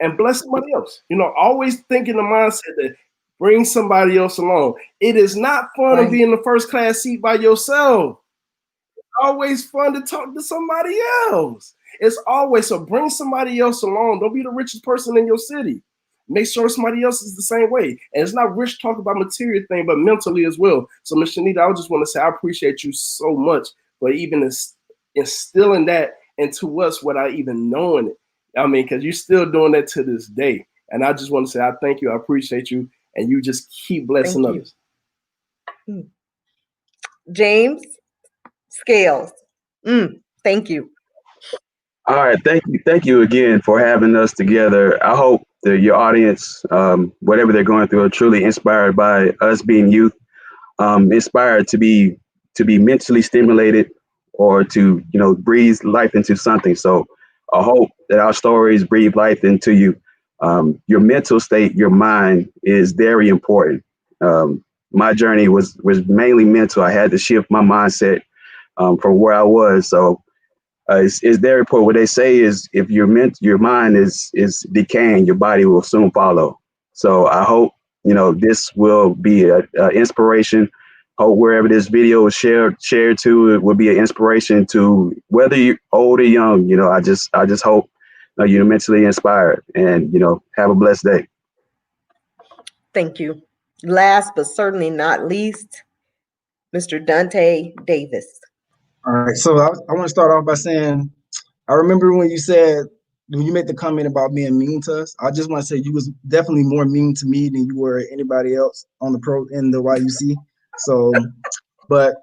And bless somebody else. You know, always think in the mindset that bring somebody else along. It is not fun to be in the first class seat by yourself. It's always fun to talk to somebody else. It's always, so bring somebody else along. Don't be the richest person in your city. Make sure somebody else is the same way. And it's not rich talk about material thing, but mentally as well. So Ms. Shenita, I just want to say I appreciate you so much for even instilling that into us without even knowing it. I mean, because you're still doing that to this day. And I just want to say I thank you, I appreciate you, and you just keep blessing others. James Scales. Thank you. All right, thank you again for having us together. I hope that your audience, whatever they're going through, are truly inspired by us being youth, inspired to be mentally stimulated, or to, you know, breathe life into something. So I hope that our stories breathe life into you. Your mental state, your mind is very important. My journey was mainly mental. I had to shift my mindset from where I was. So it's very important. What they say is, if your mind is decaying, your body will soon follow. So I hope, you know, this will be a inspiration. Hope wherever this video is shared to, it will be an inspiration to whether you're old or young. You know, I just hope you're mentally inspired, and, you know, have a blessed day. Thank you. Last but certainly not least, Mr. Dante Davis. All right, so I want to start off by saying, I remember when you made the comment about being mean to us. I just want to say you was definitely more mean to me than you were anybody else on in the Y.U.C. So, but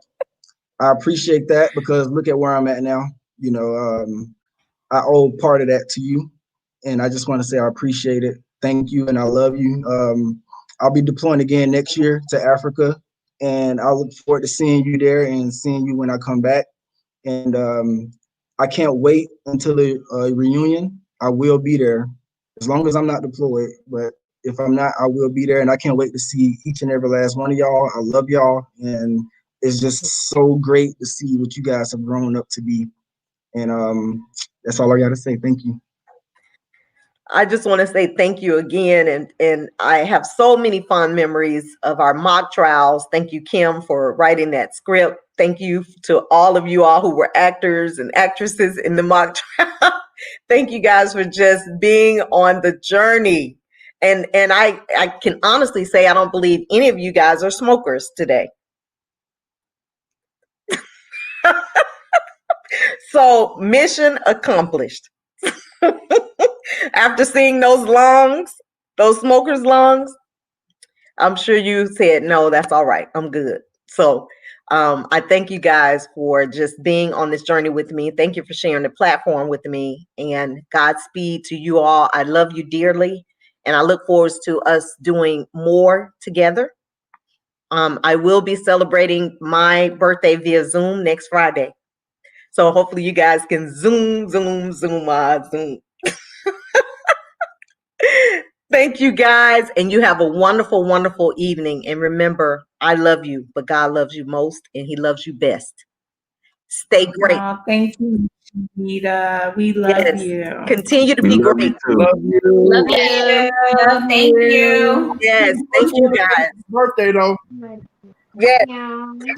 I appreciate that, because look at where I'm at now. You know, I owe part of that to you, and I just want to say I appreciate it. Thank you, and I love you. I'll be deploying again next year to Africa, and I look forward to seeing you there and seeing you when I come back. And I can't wait until the reunion. I will be there as long as I'm not deployed. But if I'm not, I will be there, and I can't wait to see each and every last one of y'all. I love y'all, and it's just so great to see what you guys have grown up to be. And that's all I got to say. Thank you. I just want to say thank you again. And I have so many fond memories of our mock trials. Thank you, Kim, for writing that script. Thank you to all of you all who were actors and actresses in the mock trial. Thank you guys for just being on the journey. And I can honestly say I don't believe any of you guys are smokers today. So mission accomplished. After seeing those lungs, those smokers' lungs, I'm sure you said, no, that's all right. I'm good. So I thank you guys for just being on this journey with me. Thank you for sharing the platform with me, and Godspeed to you all. I love you dearly, and I look forward to us doing more together. I will be celebrating my birthday via Zoom next Friday. So hopefully you guys can Zoom. Thank you guys, and you have a wonderful, wonderful evening. And remember, I love you, but God loves you most, and He loves you best. Stay great. Oh, thank you, Shenita. We love Yes. you. Continue to We be love great. you too. Love you. Love you. Thank you. Yes. Thank you guys. Birthday though. Yes.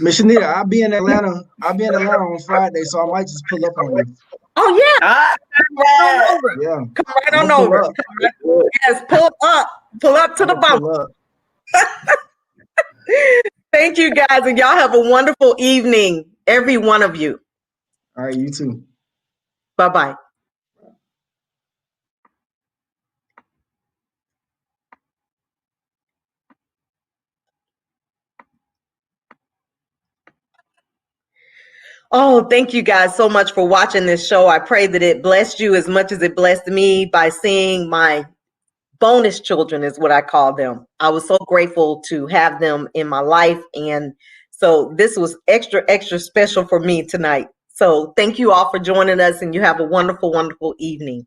Miss Shenita, I'll be in Atlanta. I'll be in Atlanta on Friday, so I might just pull up on you. Oh yeah. Come right on over. Yeah, Come right I'm on gonna pull over. up. Yes. Pull up. Pull up to I'm the gonna bump. pull up. Thank you guys, and y'all have a wonderful evening, every one of you. All right, you too. Bye bye. Oh, thank you guys so much for watching this show. I pray that it blessed you as much as it blessed me by seeing my bonus children, is what I call them. I was so grateful to have them in my life. And so this was extra, extra special for me tonight. So thank you all for joining us, and you have a wonderful, wonderful evening.